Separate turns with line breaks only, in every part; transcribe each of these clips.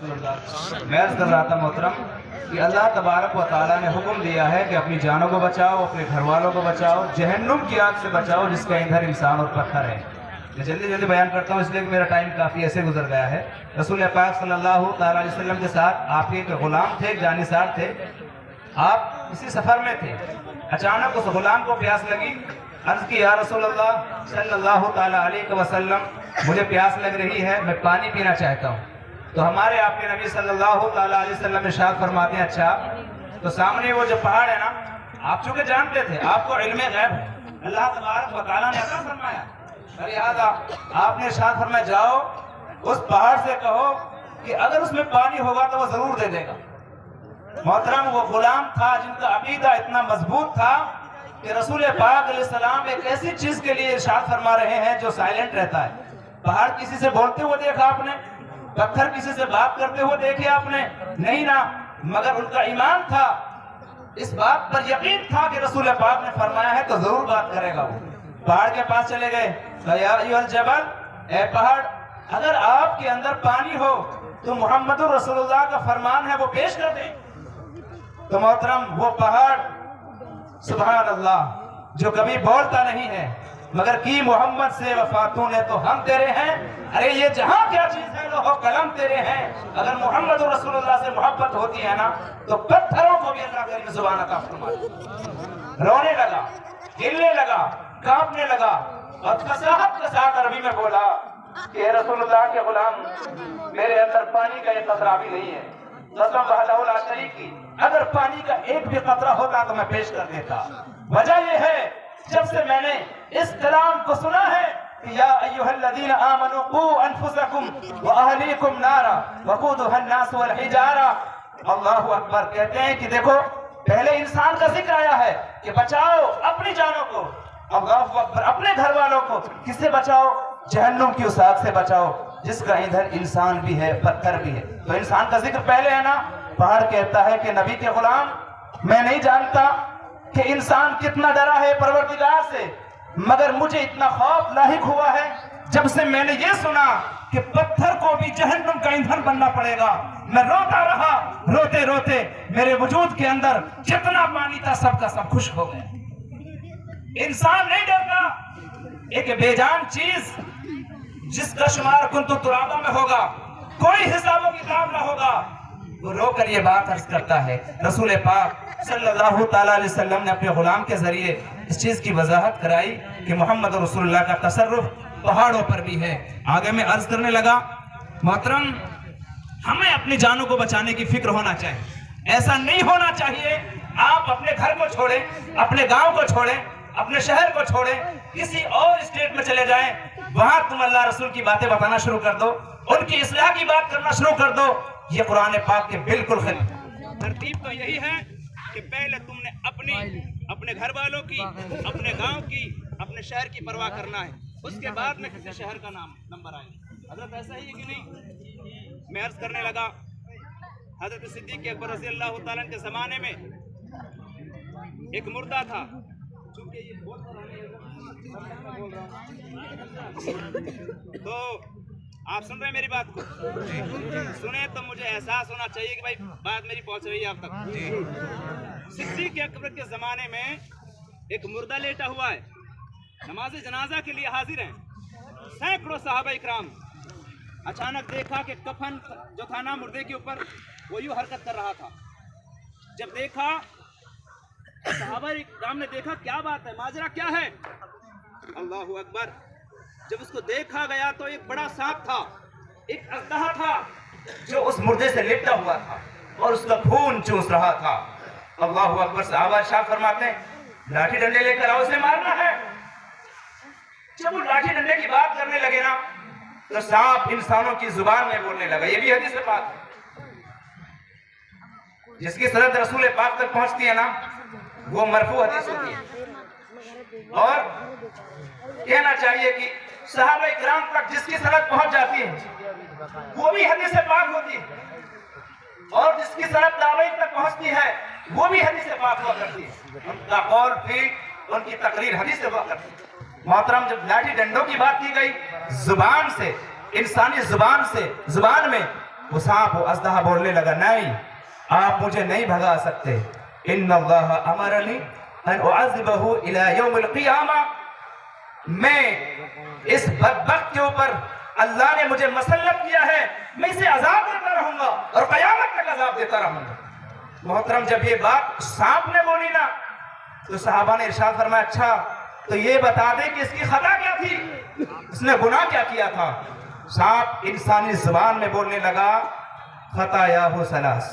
मैं अर्ज़ कर रहा था मोहतरम कि अल्लाह तबारक व तआला ने हुक्म दिया है कि अपनी जानों को बचाओ, अपने घर वालों को बचाओ, जहन्नुम की आग से बचाओ जिसका ईंधन इंसान और पत्थर है। मैं जल्दी जल्दी बयान करता हूँ इसलिए कि मेरा टाइम काफ़ी ऐसे गुजर गया है। रसूल पाक सल्लल्लाहु अलैहि वसल्लम के साथ आपके एक गुलाम थे, एक जानिसार थे। आप किसी सफ़र में थे, अचानक उस गुलाम को प्यास लगी। अर्ज़ की या रसूल अल्लाह सल्लल्लाहु अलैहि वसल्लम, मुझे प्यास लग रही है, मैं पानी पीना चाहता हूँ। तो हमारे आपके नबी सल्लल्लाहु अलैहि वसल्लम इरशाद फरमाते हैं, अच्छा तो सामने वो जो पहाड़ है ना, आप चूंकि जानते थे, आपको इल्मे गैब है, अल्लाह तबारक व तआला ने अता फरमाया, लिहाजा आपने इरशाद फरमाया जाओ उस पहाड़ से कहो कि अगर उसमें पानी होगा तो वो जरूर दे देगा। मोहतरम वो गुलाम था जिनका अकीदा इतना मजबूत था कि रसूल पाक अलैहिस्सलाम एक ऐसी चीज के लिए इरशाद फरमा रहे हैं जो साइलेंट रहता है। पहाड़ किसी से बोलते हुए देखा आपने? पत्थर किसी से बात करते हुए देखे आपने? नहीं ना, मगर उनका ईमान था, इस बात पर यकीन था कि रसूल पाक ने फरमाया है तो जरूर बात करेगा। वो पहाड़ के पास चले गए, या अय्युहल जबल, ए पहाड़, अगर आपके अंदर पानी हो तो मोहम्मद रसूलुल्लाह का फरमान है वो पेश कर दें। तो मोहतरम वो पहाड़ सुभान अल्लाह जो कभी बोलता नहीं है मगर की मोहम्मद से वफातू ने तो हम तेरे हैं, अरे ये जहां क्या चीज है लोहो कलम तेरे हैं। अगर मोहम्मद रसूलुल्लाह से मोहब्बत होती है ना तो पत्थरों को भी अल्लाह करीम जुबान अता फरमाए। रोने लगा, हिलने लगा, कांपने लगा और फसाहत के साथ अरबी में बोला कि हे रसूलुल्लाह के गुलाम, मेरे अंदर पानी का एक कतरा भी नहीं है। अगर पानी का एक भी कतरा होता तो मैं पेश कर देता। वजह यह है जब से मैंने इस कलाम को सुना है कि या अय्युहल्लज़ीना आमनू qू अनफुसकुम व अहलीकुम नारा वक़ूदुहा अन्नास वल हिजारा। अल्लाहु अकबर। कहते हैं कि देखो पहले इंसान का जिक्र आया है कि बचाओ अपनी जानों को, अल्लाहु अकबर, अपने घर वालों को। किससे बचाओ? जहन्नुम की उस आग से बचाओ जिसका ईंधन इंसान भी है, पत्थर भी है। तो इंसान का जिक्र पहले है ना। पहाड़ कहता है कि नबी के गुलाम, मैं नहीं जानता कि इंसान कितना डरा है परवरदिगार से, मगर मुझे इतना खौफ लाहिक हुआ है जब से मैंने ये सुना कि पत्थर को भी जहन्नुम का ईंधन बनना पड़ेगा। मैं रोता रहा, रोते रोते मेरे वजूद के अंदर जितना पानी था सबका सब खुश हो गया। इंसान नहीं डरता, एक बेजान चीज जिसका शुमार कुंतु तुराबा में होगा, कोई हिसाब किताब ना होगा, वो रो कर ये बात अर्ज करता है। रसूल पाक सल्लल्लाहु अलैहि वसल्लम ने अपने गुलाम के जरिए इस चीज की वजाहत कराई कि मोहम्मद रसूलुल्लाह का तसर्रुफ पहाड़ों पर भी है। आगे मैं अर्ज करने लगा, मोहतरम, हमें अपनी जानों को बचाने की फिक्र होना चाहिए। ऐसा नहीं होना चाहिए आप अपने घर को छोड़ें, अपने गांव को छोड़ें, अपने शहर को छोड़ें, किसी और स्टेट में चले जाएं, वहां तुम अल्लाह रसूल की बातें बताना शुरू कर दो, उनकी इस्लाह की बात करना शुरू कर दो। ये कुरान पाक के बिल्कुल खिलाफ।
तरतीब तो यही है कि पहले तुमने अपने घर वालों की, अपने गांव की, अपने शहर की परवाह करना है, उसके बाद में किसी शहर का नंबर आए। हजरत ऐसा ही है कि नहीं? मैं अर्ज करने लगा, हजरत सिद्दीक अकबर रज़ी अल्लाह तआला के जमाने में एक मुर्दा था। चूंकि ये बहुत बोल रहा हूं तो आप सुन रहे हैं मेरी बात को? सुने तो मुझे एहसास होना चाहिए कि भाई बात मेरी पहुंच रही है आप तक। सिद्दीक अकबर के जमाने में एक मुर्दा लेटा हुआ है, नमाज जनाजा के लिए हाजिर हैं सैकड़ों सहाबा इकराम। अचानक देखा कि कफन जो था ना मुर्दे के ऊपर, वो यूं हरकत कर रहा था। जब देखा सहाबा इकराम ने देखा क्या बात है, माजरा क्या है? अल्लाहु अकबर। जब उसको देखा गया तो एक बड़ा सांप था, एक अजदहा था जो उस मुर्दे से लिपटा हुआ था और उसका खून चूस रहा था। अल्लाहु अकबर। सहाबा शाह फरमाते हैं, लाठी डंडे लेकर आओ, उसे मारना है। जब वो लाठी डंडे की बात करने लगे ना तो सांप इंसानों की जुबान में बोलने लगा। ये भी हदीस पाक जिसकी सनद रसूल पाक तक पहुंचती है ना, वो मरफू हदीस होती है। और कहना चाहिए कि सहाबा इकराम तक जिसकी सनद पहुंच जाती है वो भी हदीस पाक होती है, और जिसकी सनद ताबईन तक पहुंचती है वो भी हदीस पाक हुआ करती है। उनका कौल भी, उनकी तकरीर हदीस हुआ करती है। मोहतरम, जब लाठी डंडों की बात की गई, जुबान से, इंसानी जुबान से, जुबान में
वो सांप वो अजदहा बोलने लगा, नहीं आप मुझे नहीं भगा सकते, इन्नल्लाह अमरनी अन उअज़्ज़िबहु इला यौमिल क़ियामा, मैं इस बदबख्त के ऊपर अल्लाह ने मुझे मसल्लत किया है, मैं इसे अजाब देता रहूंगा और क़यामत तक अजाब देता रहूंगा। मोहतरम, जब ये बात सांप ने बोली ना, तो सहाबा ने इरशाद फरमाया, अच्छा तो ये बता दे कि इसकी खता क्या थी, इसने गुनाह क्या किया था। सांप इंसानी जुबान में बोलने लगा, खतायाहु सलास,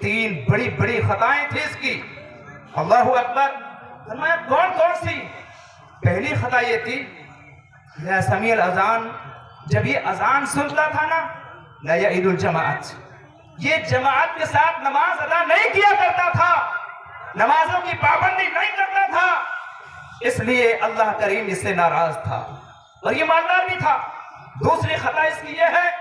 3 बड़ी बड़ी खताएं थी इसकी। अल्लाहु अकबर। फरमाया कौन कौन सी? पहली खता ये थी, या समील अजान, जब ये अजान सुनता था ना, ला यईदुल जमाअत, ये जमाअत के साथ नमाज अदा नहीं किया करता था, नमाजों की पाबंदी नहीं करता था, इसलिए अल्लाह करीम इससे नाराज था और ये मालदार भी था। दूसरी खता इसकी ये है,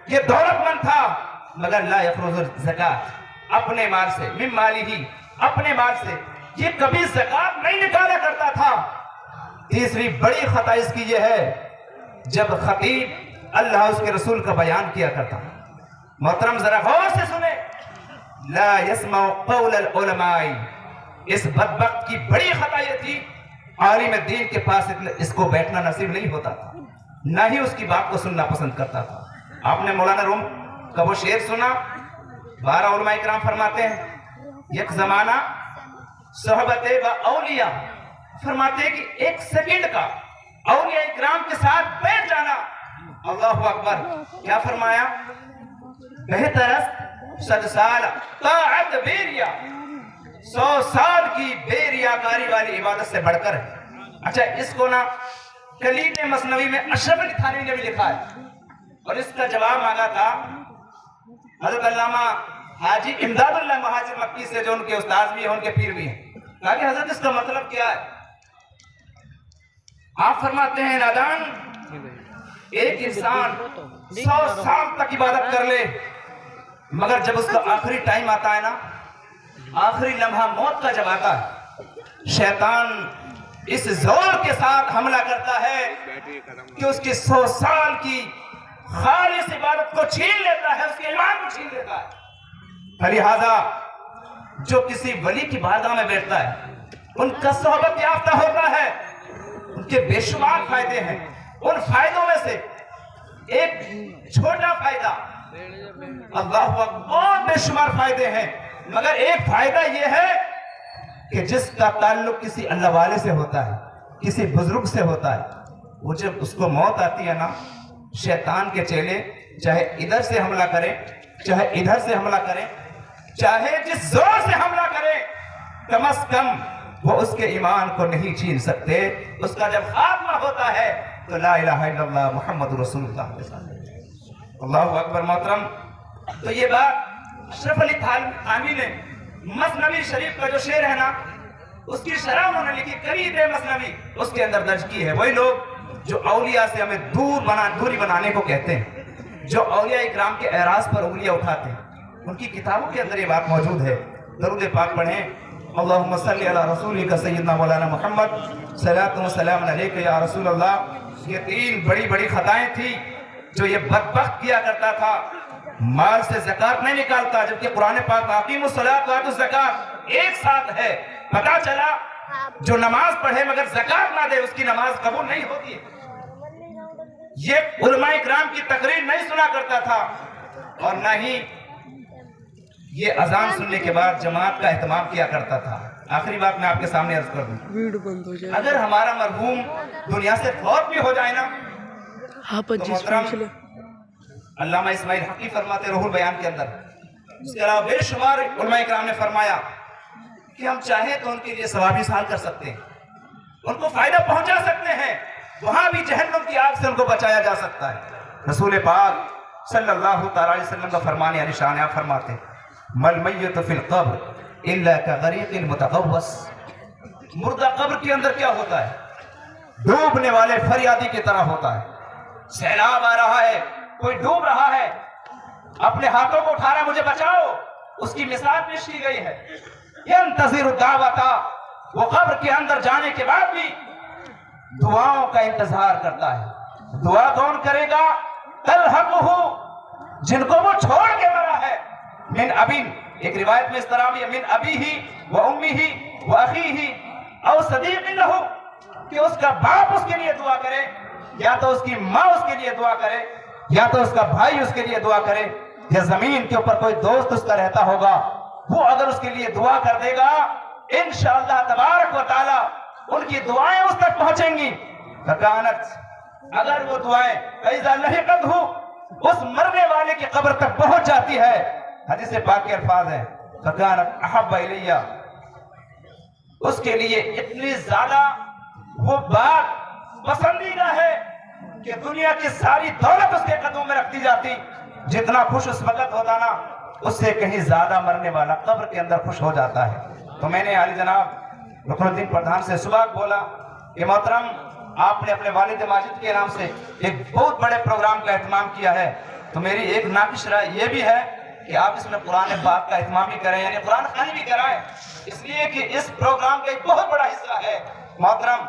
ये दौलतमंद था मगर ला यखरुजुल ज़कात, अपने माल से, मिन मालिही, अपने माल से ये कभी ज़कात नहीं निकाला करता था। तीसरी बड़ी खता इसकी ये है, जब खतीब अल्लाह उसके रसूल का बयान किया करता। मोहतरम जरा गौर से सुने, ला यस्माउ क़ौलल उलमाई, इस बदबख्त की बड़ी खता ये थी, आलिम दीन के पास इसको बैठना नसीब नहीं होता था, ना ही उसकी बात को सुनना पसंद करता था। आपने मौलाना रूम का वो शेर सुना, 12 उलमा इकराम फरमाते हैं, एक जमाना सोहबते व औलिया, फरमाते हैं कि 1 सेकंड का औलिया इकराम के साथ बैठ जाना, अल्लाहु अकबर। क्या फरमाया? बेहतरस 100 साल ताअत बेरिया, 100 साल की बेरियाकारी वाली इबादत से बढ़कर है। अच्छा, इसको ना कलीद मसनवी में अशरफ अली थानवी ने भी लिखा है और इसका जवाब मांगा था हज़रत अल्लामा हाजी इमदादुल्लाह महाजिर मक्की से, जो उनके उस्ताद भी हैं, उनके पीर भी हैं। कहा कि हजरत इसका मतलब क्या है? आप फरमाते हैं, नादान, एक इंसान 100 साल तक इबादत कर ले, मगर जब उसका आखिरी टाइम आता है ना, आखिरी लम्हा मौत का जब आता है, शैतान इस जोर के साथ हमला करता है कि उसकी 100 साल की खालिस इबादत को छीन लेता है, उसके ईमान को छीन लेता है। लिहाजा जो किसी वली की बारगाह में बैठता है, उनका सोहबत याफ्ता होता है, उनके बेशुमार फायदे हैं। उन फायदों में से एक छोटा फायदा, अल्लाह अकबर, बहुत बेशुमार फायदे हैं, मगर एक फायदा यह है कि जिसका ताल्लुक किसी अल्लाह वाले से होता है, किसी बुजुर्ग से होता है, वो जब उसको मौत आती है ना, शैतान के चेले चाहे इधर से हमला करें, चाहे इधर से हमला करें, चाहे जिस जोर से हमला करें, कम से कम वो उसके ईमान को नहीं छीन सकते। उसका जब खात्मा होता है तो ला इलाहा इल्लल्लाह मुहम्मदुर रसूलुल्लाह के साथ। अल्लाहु अकबर। मोहतरम, तो ये बात अशरफ अली थानवी ने मसनवी शरीफ का जो शेर है ना, उसकी शरह उन्होंने लिखी, करीब मसनवी, उसके अंदर दर्ज की है। वही लोग जो औलिया से हमें दूरी बनाने को कहते हैं, जो औलिया इकराम के एराज पर उंगलियां उठाते हैं, उनकी किताबों के अंदर ये बात मौजूद है। दरूद पाक पढ़ें, अल्लाहुम्मा सल्ली अला रसूलिका सय्यदना मौलाना मुहम्मद सल्लल्लाहु अलैहि वसल्लम अलैका या रसूल अल्लाह। ये 3 बड़ी बड़ी खताएं थी जो ये बदबख्त किया करता था, माल से ज़कात नहीं निकालता, जबकि कुरान पाक में अकीमुस सलात व आतुज़ ज़कात एक साथ है। पता चला जो नमाज पढ़े मगर ज़कात ना दे, उसकी नमाज कबूल नहीं होती है। ये उलमा इकराम की तकरीर नहीं सुना करता था और न ही ये अजान सुनने के बाद जमात का एहतमाम किया करता था। आखिरी बात मैं आपके सामने अर्ज कर दूं, अगर हमारा मरहूम दुनिया से फौत भी हो जाए ना, तो मोहतरम अल्लामा इस्माइल हकी फरमाते रूहुल बयान के अंदर, इसके अलावा बेशुमार उलमा इकराम ने फरमाया कि हम चाहें तो उनके लिए सवाबी साल कर सकते हैं, उनको फायदा पहुंचा सकते हैं, वहां भी जहन्नम की आग से उनको बचाया जा सकता है। रसूल पाक सल्लल्लाहु अलैहि वसल्लम का फरमान यानी शान आप फरमाते, मल मय्यत फिल क़ब्र इल्ला कग़रीक़िल मुतग़व्वस, मुर्दा कब्र के अंदर क्या होता है? डूबने वाले फरियादी की तरह होता है। सैलाब आ रहा है, कोई डूब रहा है, अपने हाथों को उठा रहा, मुझे बचाओ, उसकी मिसाल पेश की गई है। यंतज़िरु दावता, वो कब्र के अंदर जाने के बाद भी दुआओं का इंतजार करता है। दुआ कौन करेगा? तलहक़ुहु जिनको वो छोड़ के मरा है। मिन अबिन, एक रिवायत में इस तरह भी है, मिन अबी ही व उम्मी ही व अखी ही और सदीक लहू, कि उसका बाप उसके लिए दुआ करे, या तो उसकी माँ उसके लिए दुआ करे, या तो उसका भाई उसके लिए दुआ करे, या जमीन के ऊपर कोई दोस्त उसका रहता होगा, वो अगर उसके लिए दुआ कर देगा, इंशाअल्लाह तबारक व तआला उनकी दुआएं उस तक पहुंचेंगी। फकानत, अगर वो दुआएं फैज़ा लहिक़त हु, उस मरने वाले की कब्र तक पहुंच जाती है। हदीस पाक के अल्फाज हैं, फकानत अहब्बा इलैया, उसके लिए इतनी ज्यादा वो बात पसंदीदा है कि दुनिया की सारी दौलत उसके कदमों में रख दी जाती। जितना खुश उस वक्त होता ना, उससे कहीं ज्यादा मरने वाला कब्र के अंदर खुश हो जाता है। तो मैंने आली जनाब रुकनुद्दीन प्रधान से सुबह बोला कि मोहतरम, आपने अपने वालिद माजिद के नाम से एक बहुत बड़े प्रोग्राम का एहतमाम किया है, तो मेरी एक नाकिश राय ये भी है कि आप इसमें कुरान पाक का एहतमाम भी करें, यानी कुरान खानी भी कराएं, इसलिए कि इस प्रोग्राम का एक बहुत बड़ा हिस्सा है। मोहतरम,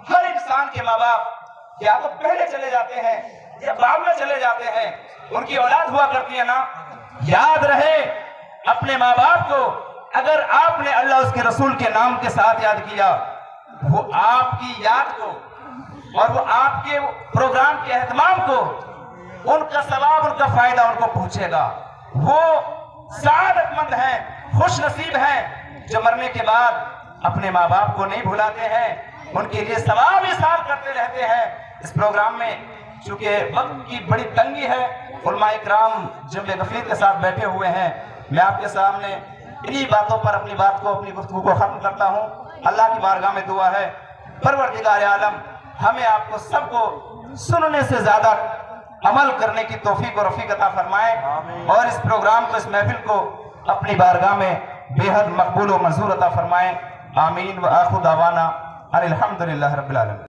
हर इंसान के माँ बाप या तो पहले चले जाते हैं या बाद में चले जाते हैं, उनकी औलाद हुआ करती है ना। याद रहे अपने माँ बाप को, अगर आपने अल्लाह उसके रसूल के नाम के साथ याद किया, वो आपकी याद को और वो आपके प्रोग्राम के एहतमाम को, उनका सवाब, उनका फायदा उनको पहुंचेगा। वो सादतमंद हैं, खुश नसीब हैं जो मरने के बाद अपने माँ बाप को नहीं भुलाते हैं, उनके लिए सवाब इसाल करते रहते हैं। इस प्रोग्राम में चूंकि वक्त की बड़ी तंगी है, उलमा इकराम जब गफीर के साथ बैठे हुए हैं, मैं आपके सामने इन्हीं बातों पर अपनी बात को, अपनी गुफ्तगू को खत्म करता हूँ। अल्लाह की बारगाह में दुआ है, परवरदिगार आलम हमें आपको सबको सुनने से ज्यादा अमल करने की तौफीक और रफीक अता फरमाए, और इस प्रोग्राम को, इस महफिल को अपनी बारगाह में बेहद मकबूल व मंजूर अता फरमाए। आमीन व आखिर दावाना अनिल हम्दुलिल्लाहि रब्बिल आलमीन।